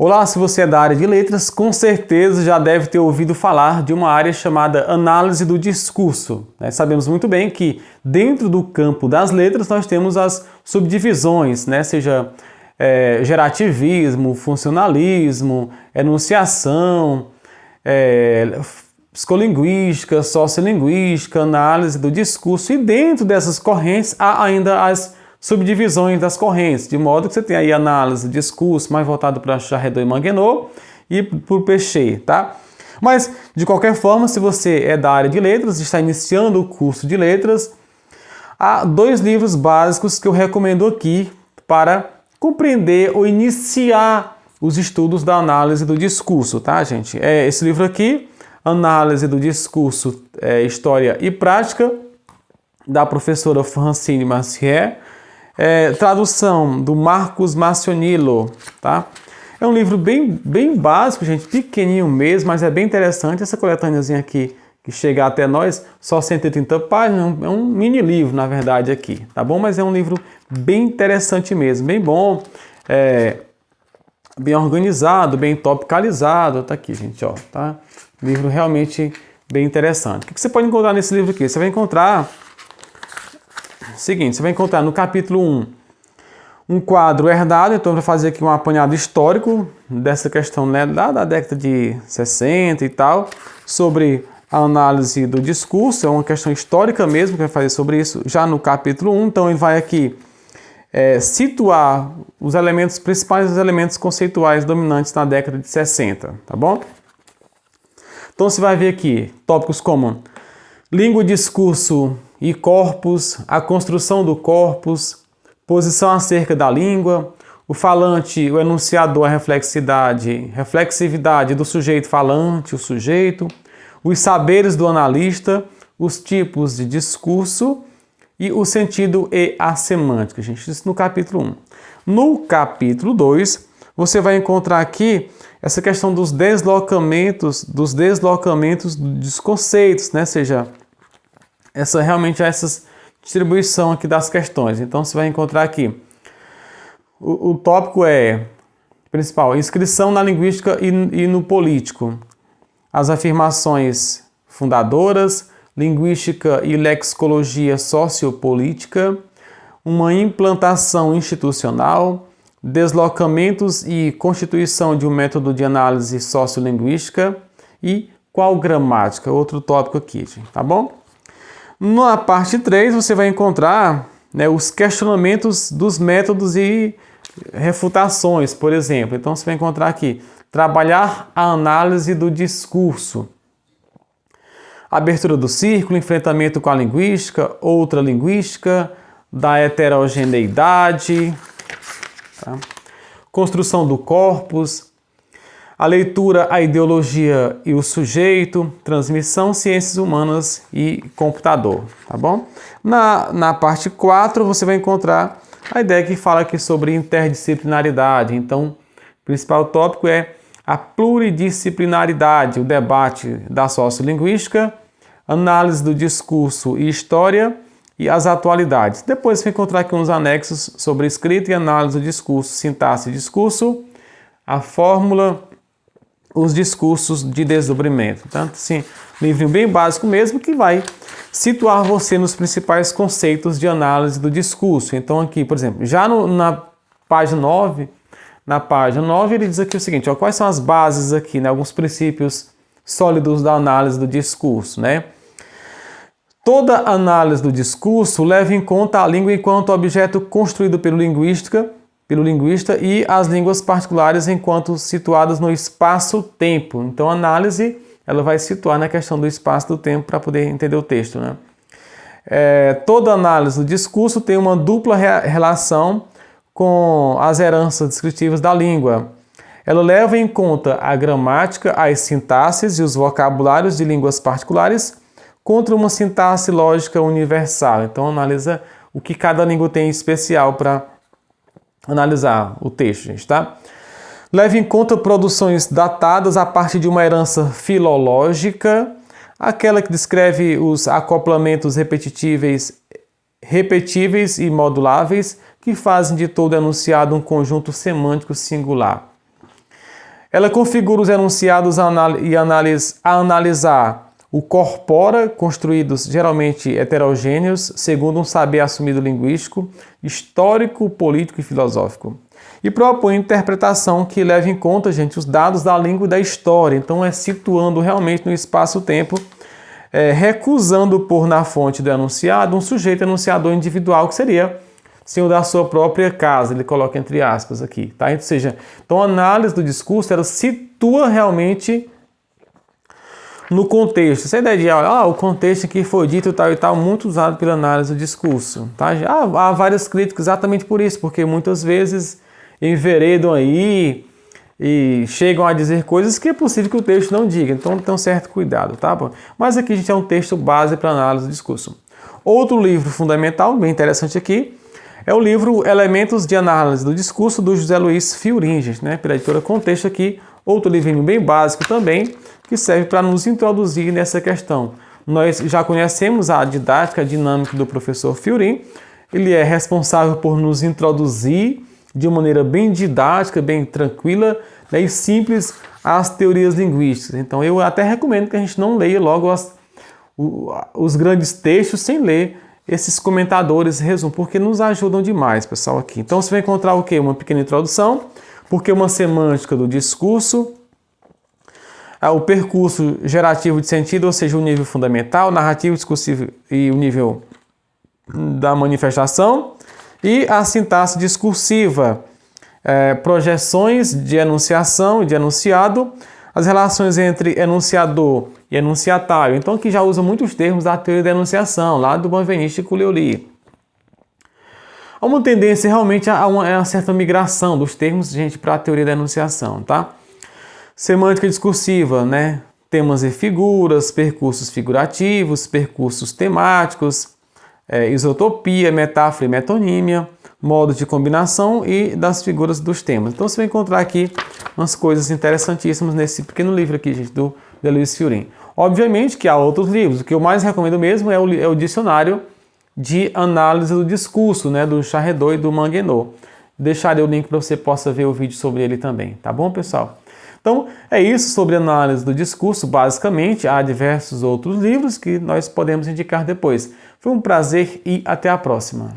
Olá, se você é da área de letras, com certeza já deve ter ouvido falar de uma área chamada análise do discurso. Sabemos muito bem que dentro do campo das letras nós temos as subdivisões, seja gerativismo, funcionalismo, enunciação, psicolinguística, sociolinguística, análise do discurso, e dentro dessas correntes há ainda as subdivisões das correntes, de modo que você tem aí análise, discurso mais voltado para Charredot e Manguenot e para o Péchet, tá? Mas, de qualquer forma, se você é da área de letras, está iniciando o curso de letras, há 2 livros básicos que eu recomendo aqui para compreender ou iniciar os estudos da análise do discurso, tá, gente? É esse livro aqui, Análise do Discurso, História e Prática, da professora Francine Massier, tradução do Marcos Massionilo, tá? É um livro bem básico, gente, pequenininho mesmo, mas é bem interessante. Essa coletâneazinha aqui, que chega até nós, só 130 páginas, é um mini livro, na verdade, aqui, tá bom? Mas é um livro bem interessante mesmo, bem bom, bem organizado, bem topicalizado, tá aqui, gente, ó, tá? Livro realmente bem interessante. O que você pode encontrar nesse livro aqui? Você vai encontrar seguinte, você vai encontrar no capítulo 1 um quadro herdado, então eu vou fazer aqui um apanhado histórico dessa questão, lá da década de 60 e tal, sobre a análise do discurso, é uma questão histórica mesmo que vai fazer sobre isso já no capítulo 1, então ele vai aqui situar os elementos principais, os elementos conceituais dominantes na década de 60, tá bom? Então você vai ver aqui tópicos como língua, discurso e corpus, a construção do corpus, posição acerca da língua, o falante, o enunciador, a reflexividade do sujeito falante, o sujeito, os saberes do analista, os tipos de discurso e o sentido e a semântica, gente, isso no capítulo 1. No capítulo 2, você vai encontrar aqui essa questão dos deslocamentos dos conceitos, seja, essa distribuição aqui das questões. Então, você vai encontrar aqui, o tópico principal, inscrição na linguística e no político, as afirmações fundadoras, linguística e lexicologia sociopolítica, uma implantação institucional, deslocamentos e constituição de um método de análise sociolinguística e qual gramática, outro tópico aqui, tá bom? Na parte 3, você vai encontrar os questionamentos dos métodos e refutações, por exemplo. Então, você vai encontrar aqui, trabalhar a análise do discurso, abertura do círculo, enfrentamento com a linguística, outra linguística, da heterogeneidade, tá? Construção do corpus, a leitura, a ideologia e o sujeito, transmissão, ciências humanas e computador, tá bom? Na parte 4, você vai encontrar a ideia que fala aqui sobre interdisciplinaridade. Então, o principal tópico é a pluridisciplinaridade, o debate da sociolinguística, análise do discurso e história e as atualidades. Depois você vai encontrar aqui uns anexos sobre escrita e análise do discurso, sintaxe e discurso, a fórmula, os discursos de desdobramento. Então, assim, livrinho bem básico mesmo, que vai situar você nos principais conceitos de análise do discurso. Então, aqui, por exemplo, já na página 9, ele diz aqui o seguinte, quais são as bases aqui, alguns princípios sólidos da análise do discurso, Toda análise do discurso leva em conta a língua enquanto objeto construído pelo linguista e as línguas particulares enquanto situadas no espaço-tempo. Então, a análise ela vai situar na questão do espaço do tempo para poder entender o texto. Toda análise do discurso tem uma dupla relação com as heranças descritivas da língua. Ela leva em conta a gramática, as sintaxes e os vocabulários de línguas particulares contra uma sintaxe lógica universal. Então, analisa o que cada língua tem em especial para analisar o texto, gente, tá? Leva em conta produções datadas a partir de uma herança filológica, aquela que descreve os acoplamentos repetíveis e moduláveis que fazem de todo enunciado um conjunto semântico singular. Ela configura os enunciados a analisar o corpora, construídos geralmente heterogêneos, segundo um saber assumido linguístico, histórico, político e filosófico. E propõe interpretação que leva em conta, gente, os dados da língua e da história. Então, é situando realmente no espaço-tempo, recusando pôr na fonte do enunciado um sujeito enunciador individual, que seria senhor da sua própria casa, ele coloca entre aspas aqui, tá? Ou seja, então a análise do discurso, ela situa realmente no contexto. Essa ideia de, o contexto que foi dito tal e tal, muito usado pela análise do discurso, tá? Há várias críticas exatamente por isso, porque muitas vezes enveredam aí e chegam a dizer coisas que é possível que o texto não diga, então tem um certo cuidado, tá? Mas aqui a gente é um texto base para análise do discurso. Outro livro fundamental, bem interessante aqui, é o livro Elementos de Análise do Discurso, do José Luiz Fiorin, né? Pela editora Contexto aqui, outro livrinho bem básico também, que serve para nos introduzir nessa questão. Nós já conhecemos a didática dinâmica do professor Fiorin, ele é responsável por nos introduzir de uma maneira bem didática, bem tranquila, né, e simples às teorias linguísticas. Então eu até recomendo que a gente não leia logo os grandes textos sem ler esses comentadores, resumo, porque nos ajudam demais, pessoal, aqui. Então você vai encontrar o quê? Uma pequena introdução, porque uma semântica do discurso, o percurso gerativo de sentido, ou seja, o nível fundamental, narrativo, discursivo e o nível da manifestação, e a sintaxe discursiva, projeções de enunciação e de enunciado, as relações entre enunciador e enunciatário. Então aqui já usa muitos termos da teoria da enunciação, lá do Benveniste e Culioli. Há uma tendência realmente a uma certa migração dos termos, gente, para a teoria da enunciação, tá? Semântica discursiva, né? Temas e figuras, percursos figurativos, percursos temáticos, isotopia, metáfora e metonímia, modos de combinação e das figuras dos temas. Então você vai encontrar aqui umas coisas interessantíssimas nesse pequeno livro aqui, gente, do José Luiz Fiorin. Obviamente que há outros livros, o que eu mais recomendo mesmo é o dicionário de análise do discurso, né, do Charredot e do Manguenot. Deixarei o link para você possa ver o vídeo sobre ele também, tá bom, pessoal? Então, é isso sobre análise do discurso, basicamente. Há diversos outros livros que nós podemos indicar depois. Foi um prazer e até a próxima.